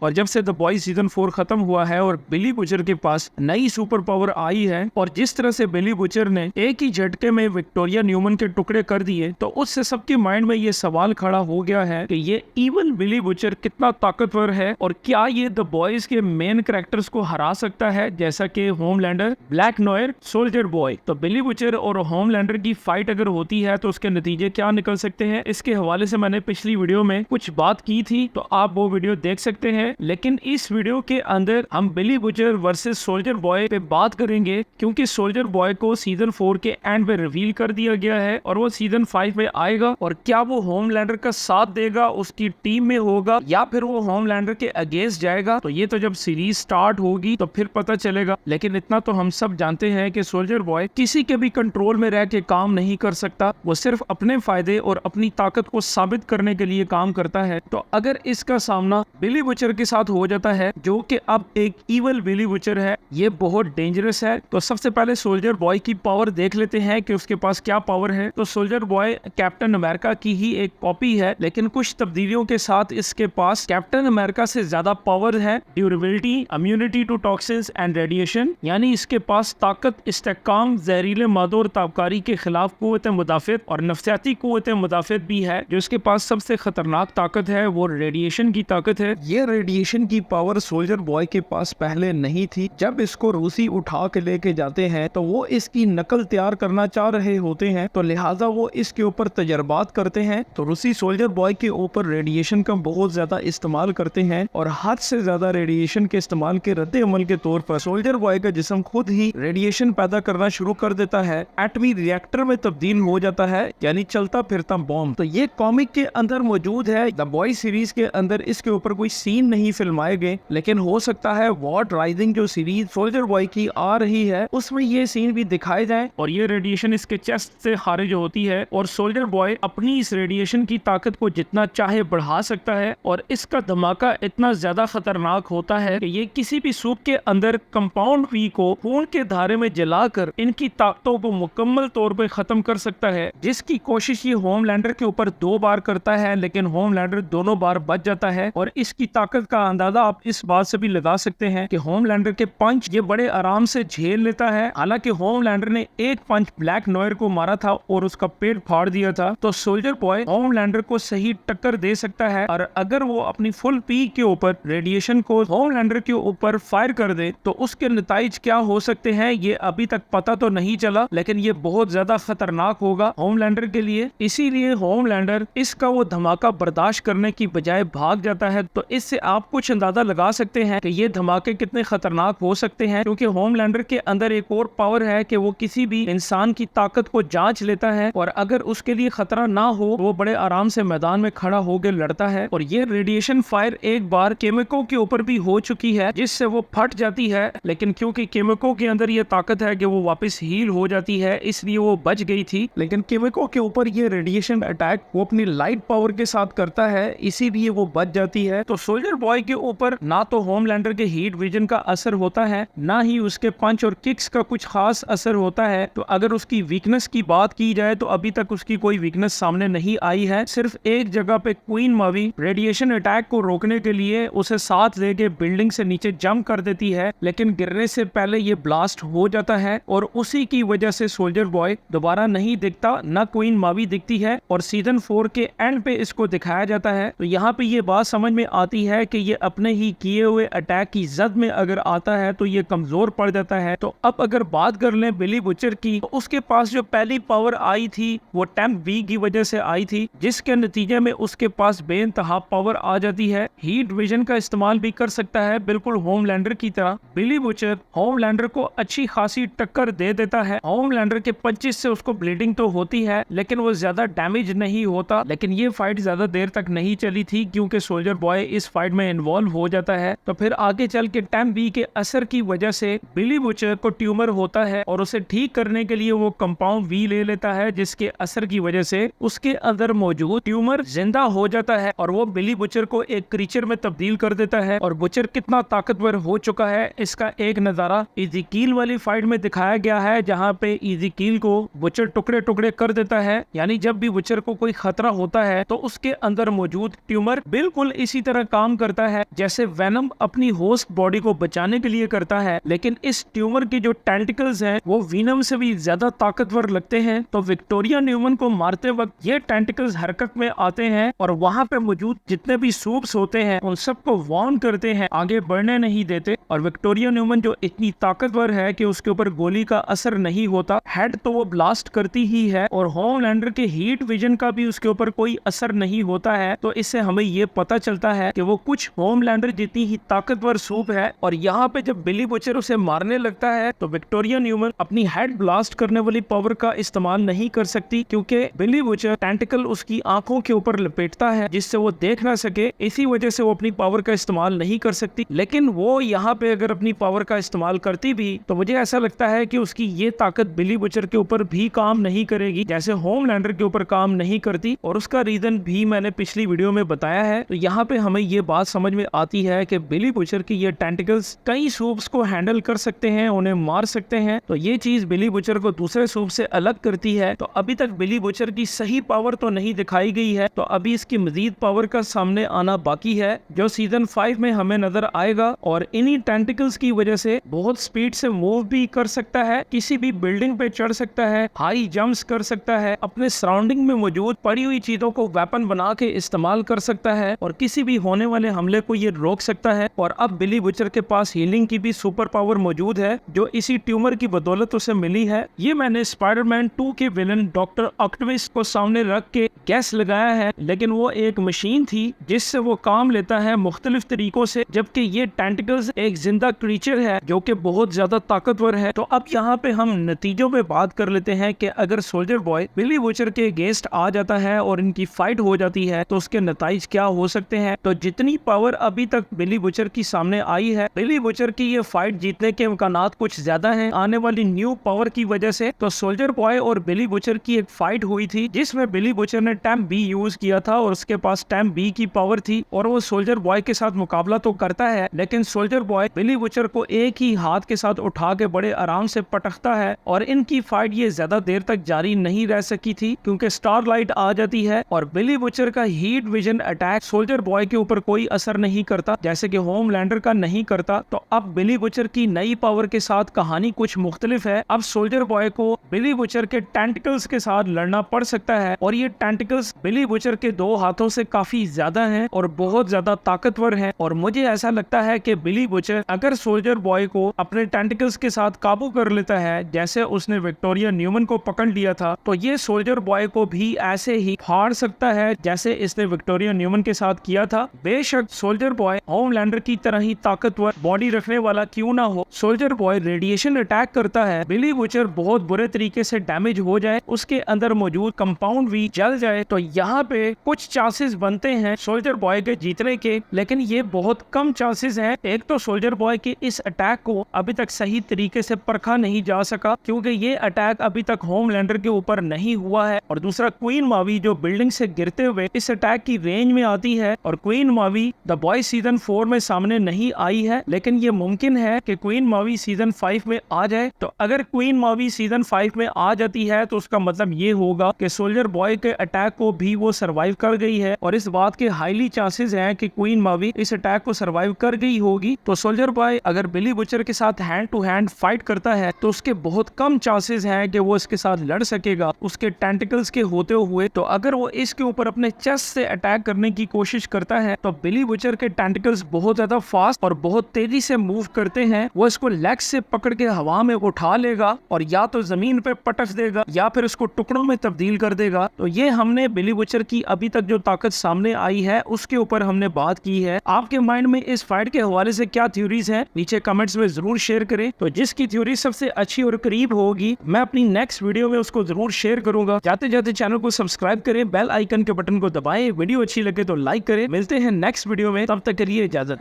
और जब से द बॉयज सीजन 4 खत्म हुआ है और बिली बुचर के पास नई सुपर पावर आई है और जिस तरह से बिली बुचर ने एक ही झटके में विक्टोरिया न्यूमन के टुकड़े कर दिए, तो उससे सबके माइंड में ये सवाल खड़ा हो गया है कि ये इवन बिली बुचर कितना ताकतवर है और क्या ये द बॉयज के मेन कैरेक्टर्स को हरा सकता है, जैसा कि Homelander, black Noire, soldier boy. तो बिली बुचर और होमलैंडर की फाइट अगर होती है तो उसके नतीजे क्या निकल सकते हैं, इसके हवाले से मैंने पिछली वीडियो में कुछ बात की थी, तो आप वो वीडियो देख सकते हैं। लेकिन इस वीडियो के अंदर हम Billy Butcher versus Soldier Boy पे बात करेंगे, क्योंकि सोल्जर बॉय को सीजन 4 के एंड पे रिवील कर दिया गया है और वो सीजन 5 में आएगा। और क्या वो होमलैंडर का साथ देगा, उसकी टीम में होगा, या फिर वो होमलैंडर के अगेंस्ट जाएगा, तो ये तो जब सीरीज स्टार्ट होगी तो फिर पता चलेगा। लेकिन इतना तो हम सब जानते हैं कि सोल्जर बॉय किसी के भी कंट्रोल में रह के काम नहीं कर सकता, वो सिर्फ अपने फायदे और अपनी ताकत को साबित करने के लिए काम करता है। तो अगर इसका सामना बिली बुचर के साथ हो जाता है, जो कि अब एक इवल बिली बुचर है, ये बहुत डेंजरस है। तो सबसे पहले सोल्जर बॉय की पावर देख लेते हैं कि उसके पास क्या पावर है। तो सोल्जर बॉय कैप्टन अमेरिका की ही एक कॉपी है, लेकिन कुछ तब्दीलियों के साथ इसके पास कैप्टन अमेरिका से ज्यादा पावर है। Durability, immunity to toxins and radiation, यानी इसके पास ताकत, इस्तेकाम, जहरीले मादों और ताबकारी के खिलाफ कुव्वत मुदाफियत और नफ्सियाती कुव्वत मुदाफियत भी है। जो इसके पास सबसे खतरनाक ताकत है वो रेडिएशन की ताकत है। ये रेडिएशन की पावर सोल्जर बॉय के पास पहले नहीं थी। जब इसको रूसी उठा के लेके जाते हैं तो वो इसकी नकल तैयार करना चाह रहे होते हैं, तो लिहाजा वो इसके ऊपर तजर्बात करते हैं। तो रूसी सोल्जर बॉय के ऊपर रेडिएशन का बहुत ज्यादा इस्तेमाल करते हैं और हद से ज्यादा रेडिएशन के इस्तेमाल के रद्द अमल के तौर पर सोल्जर बॉय का जिस्म खुद ही रेडिएशन पैदा करना शुरू कर देता है, एटमी रिएक्टर में तब्दील हो जाता है, यानी चलता फिरता बॉम्ब। तो ये कॉमिक के अंदर मौजूद है। द बॉय सीरीज के अंदर इसके ऊपर कोई सीन नहीं फिल्माए गए, लेकिन हो सकता है वॉट राइजिंग जो सीरीज सोल्जर बॉय की आ रही है उसमें ये सीन भी दिखाए जाए और ये रेडिएशन इसके चेस्ट से खारिज होती है और सोल्जर बॉय अपनी इस रेडिएशन की ताकत को जितना चाहे बढ़ा सकता है। और इसका धमाका इतना ज्यादा खतरनाक होता है कि ये किसी भी सूप के अंदर कंपाउंड वी को खून के धारे में जलाकर इनकी ताकतों को मुकम्मल तौर पर खत्म कर सकता है, जिसकी कोशिश ये होमलैंडर के ऊपर 2 बार करता है, लेकिन होमलैंडर दोनों बार बच जाता है। और इसकी ताकत का अंदाजा आप इस बात से भी लगा सकते हैं कि होमलैंडर के पंच ये बड़े आराम से झेल लेता है। हालांकि होमलैंडर ने एक पंच ब्लैक नोयर को मारा था और उसका पेट फाड़ दिया था, तो सोल्जर बॉय होमलैंडर को सही टक्कर दे सकता है। और अगर वो अपनी फुल पीक के ऊपर रेडिएशन को होमलैंडर के ऊपर फायर कर दे तो उसके नतीजे क्या हो सकते हैं ये अभी तक पता तो नहीं चला, लेकिन ये बहुत ज्यादा खतरनाक होगा होमलैंडर के लिए। इसीलिए होमलैंडर इसका वो धमाका बर्दाश्त करने की बजाय भाग जाता है। तो इससे आप कुछ अंदाजा लगा सकते हैं कि ये धमाके कितने खतरनाक हो सकते हैं, क्योंकि होमलैंडर के अंदर एक और पावर है कि वो किसी भी इंसान की ताकत को जांच लेता है और अगर उसके लिए खतरा ना हो वो बड़े आराम से मैदान में खड़ा होकर लड़ता है। और ये रेडिएशन फायर एक बार केमिको के ऊपर भी हो चुकी है, जिससे वो फट जाती है, लेकिन क्योंकि केमिको के अंदर ये ताकत है कि वो वापस हील हो जाती है, इसलिए वो बच गई थी। लेकिन केमिको के ऊपर ये रेडिएशन अटैक वो अपनी लाइट पावर के साथ करता है, इसीलिए वो बच जाती है। तो सोल्जर बॉय के ऊपर ना तो होमलैंडर के हीट विजन का असर होता है, ना ही उसके पंच और किक्स का कुछ खास असर होता है। तो अगर उसकी वीकनेस की बात की जाए तो अभी तक उसकी कोई वीकनेस सामने नहीं आई है। सिर्फ एक जगह पे क्वीन मावी रेडिएशन अटैक को रोकने के लिए उसे साथ लेके बिल्डिंग से नीचे जंप कर देती है, लेकिन गिरने से पहले ये ब्लास्ट हो जाता है और उसी की वजह से सोल्जर बॉय दोबारा नहीं दिखता, ना क्वीन मावी दिखती है और सीजन 4 के एंड पे इसको दिखाया जाता है। तो यहाँ पे ये बात समझ में आती है कि ये अपने ही किए हुए अटैक की जद में अगर आता है तो ये कमजोर पड़ जाता है। तो अब अगर बात कर लें बिली बुचर की, तो उसके पास जो पहली पावर आई थी वो टेम्प वी की वजह से आई थी, जिसके नतीजे में उसके पास बेइंतहा पावर आ जाती है। हीट विजन का इस्तेमाल भी कर सकता है, बिल्कुल होमलैंडर की तरह। बिली बुचर होमलैंडर को अच्छी खासी टक्कर दे देता है। होमलैंडर के पंचिस से उसको ब्लीडिंग तो होती है, लेकिन वो ज्यादा डैमेज नहीं होता। लेकिन ये फाइट ज्यादा देर तक नहीं चली थी, क्योंकि सोल्जर बॉय इस फाइट में इन्वॉल्व हो जाता है। तो फिर आगे चल के टेम्प वी के असर की वजह से बिली बुचर को ट्यूमर होता है और उसे ठीक करने के लिए वो कंपाउंड वी ले लेता है, जिसके असर की वजह से उसके अंदर मौजूद ट्यूमर जिंदा हो जाता है और वो बिली बुचर को एक क्रीचर में तब्दील कर देता है। और बुचर कितना ताकतवर हो चुका है इसका एक नजारा इज़ीकील वाली फाइट में दिखाया गया है, जहाँ पे इज़ीकील को बुचर टुकड़े टुकड़े कर देता है। यानी जब भी बुचर को कोई खतरा होता है तो उसके अंदर मौजूद ट्यूमर बिल्कुल इसी तरह काम कर करता है जैसे वेनम अपनी होस्ट बॉडी को बचाने के लिए करता है, लेकिन इस ट्यूमर के जो टेंटिकल्स हैं वो वेनम से भी ज्यादा ताकतवर लगते हैं। तो विक्टोरिया न्यूमन को मारते वक्त ये टेंटिकल्स हरकत में आते हैं और वहां पे मौजूद जितने भी सूप्स होते हैं उन सबको वार्न करते हैं, आगे बढ़ने नहीं देते। और विक्टोरिया न्यूमन जो इतनी ताकतवर है कि उसके ऊपर गोली का असर नहीं होता, हेड तो वो ब्लास्ट करती ही है और होमलैंडर के हीट विजन का भी उसके ऊपर कोई असर नहीं होता है। तो इससे हमें ये पता चलता है कि वो कुछ होमलैंडर जितनी ही ताकतवर सूप है। और यहाँ पे जब बिली बुचर उसे मारने लगता है तो विक्टोरिया न्यूमन अपनी हेड ब्लास्ट करने वाली पावर का इस्तेमाल नहीं कर सकती, क्योंकि बिली बुचर टेंटिकल उसकी आंखों के ऊपर लपेटता है जिससे वो देख ना सके। इसी वजह से वो अपनी पावर का इस्तेमाल नहीं कर सकती। लेकिन वो यहाँ पे अगर अपनी पावर का इस्तेमाल करती भी तो मुझे ऐसा लगता है कि उसकी ये ताकत बिली बुचर के ऊपर भी काम नहीं करेगी जैसे होमलैंडर के ऊपर काम नहीं करती। और उसका रीजन भी मैंने पिछली वीडियो में बताया है। तो यहाँ पे हमें ये बात समझ में आती है कि बिली बुचर की ये टेंटिकल्स कई सूप्स को हैंडल कर सकते हैं, उन्हें मार सकते हैं। तो ये चीज बिली बुचर को दूसरे सूप से अलग करती है। तो अभी तक बिली बुचर की सही पावर तो नहीं दिखाई गई है, तो अभी इसकी मजीद पावर का सामने आना बाकी है जो सीजन 5 में हमें नजर आएगा। और इन्हीं टेंटिकल्स की वजह से बहुत स्पीड से मूव भी कर सकता है, किसी भी बिल्डिंग पे चढ़ सकता है, हाई जंप्स कर सकता है, अपने सराउंडिंग में मौजूद पड़ी हुई चीजों को वेपन बना के इस्तेमाल कर सकता है और किसी भी होने वाले हमले को ये रोक सकता है। और अब बिली बुचर के पास हीलिंग की भी सुपर पावर मौजूद है जो इसी ट्यूमर की बदौलत उसे मिली है। ये मैंने स्पाइडरमैन 2 के विलन डॉक्टर ऑक्टोपस को सामने रख के गैस लगाया है, लेकिन वो एक मशीन थी जिससे वो काम लेता है मुख्तलिफ तरीकों से, जबकि ये टेंटिकल्स एक जिंदा क्रीचर है जो कि बहुत ज्यादा ताकतवर है। तो अब यहाँ पे हम नतीजों पे बात कर लेते हैं कि अगर सोल्जर बॉय बिली बुचर के अगेंस्ट आ जाता है और इनकी फाइट हो जाती है तो उसके नतीजे क्या हो सकते हैं। तो जितनी पावर अभी तक बिली बुचर की सामने आई है, बिली बुचर की ये फाइट जीतने के इम्कानात कुछ ज्यादा हैं आने वाली न्यू पावर की वजह से। तो सोल्जर बॉय और बिली बुचर की एक फाइट हुई थी जिसमें बिली बुचर ने टैम बी यूज किया था और उसके पास टैम बी की पावर थी और वो सोल्जर बॉय के साथ मुकाबला तो करता है, लेकिन सोल्जर बॉय बिली बुचर को एक ही हाथ के साथ उठा के बड़े आराम से पटकता है। और इनकी फाइट ये ज्यादा देर तक जारी नहीं रह सकी थी क्योंकि स्टारलाइट आ जाती है और बिली बुचर का heat vision attack soldier boy के ऊपर कोई असर नहीं करता जैसे कि होमलैंडर का नहीं करता। तो अब बिली बुचर की नई पावर के साथ कहानी कुछ मुख्तलिफ है। अब सोल्जर बॉय को बिली बुचर के टेंटिकल्स के साथ लड़ना पड़ सकता है और ये टेंटिकल्स बिली बुचर के 2 हाथों से काफी ज्यादा हैं और बहुत ज्यादा ताकतवर हैं। और मुझे ऐसा लगता है कि बिली बुचर अगर सोल्जर बॉय को अपने टेंटिकल्स के साथ काबू कर लेता है जैसे उसने विक्टोरिया न्यूमन को पकड़ लिया था, तो ये सोल्जर बॉय को भी ऐसे ही फाड़ सकता है जैसे इसने विक्टोरिया न्यूमन के साथ किया था। बेशक सोल्जर बॉय होमलैंडर की तरह ही ताकतवर बॉडी रखने वाला क्यों ना हो, सोल्जर बॉय रेडिएशन अटैक करता है, बिली बुचर बहुत बुरे तरीके से डैमेज हो जाए, उसके अंदर मौजूद कंपाउंड भी जल जाए, तो यहाँ पे कुछ चांसेस बनते हैं सोल्जर बॉय के जीतने के, लेकिन ये बहुत कम चांसेस हैं। एक तो सोल्जर बॉय के इस अटैक को अभी तक सही तरीके से परखा नहीं जा सका क्योंकि ये अटैक अभी तक होमलैंडर के ऊपर नहीं हुआ है। और दूसरा क्वीन मावी जो बिल्डिंग से गिरते हुए इस अटैक की रेंज में आती है और queen Mavi the boy season 4 में सामने नहीं आई है, लेकिन ये मुमकिन है कि क्वीन मावी सीजन 5 में आ जाए। तो अगर क्वीन मावी सीजन 5 में आ जाती है तो उसका मतलब ये होगा कि सोल्जर बॉय के अटैक को भी वो सरवाइव कर गई है और इस बात के हाईली चांसेस हैं कि क्वीन मावी इस अटैक को सरवाइव कर गई होगी। तो सोल्जर बॉय अगर बिली बुचर के साथ हैंड टू हैंड फाइट करता है तो उसके बहुत कम चांसेस हैं कि वो इसके साथ लड़ सकेगा उसके टेंटिकल्स के होते हुए। तो अगर वो इसके ऊपर अपने चेस्ट से अटैक करने की कोशिश करता है तो बिली बुचर के टेंटिकल्स बहुत ज्यादा फास्ट और बहुत तेजी से मूव करते हैं, वो इसको लेग से पकड़ के हवा में उठा लेगा और या तो जमीन पे पटक देगा या फिर उसको टुकड़ों में तब्दील कर देगा। तो ये हमने बिली बुचर की अभी तक जो ताकत सामने आई है उसके ऊपर हमने बात की है। आपके माइंड में इस फाइट के हवाले से क्या थ्योरीज हैं नीचे कमेंट्स में जरूर शेयर करें। तो जिसकी थ्योरी सबसे अच्छी और करीब होगी मैं अपनी नेक्स्ट वीडियो में उसको जरूर शेयर करूंगा। जाते जाते चैनल को सब्सक्राइब करें, बेल आइकन के बटन को दबाएं, वीडियो अच्छी लगे तो लाइक करें। मिलते हैं नेक्स्ट वीडियो में, तब तक के लिए इजाजत।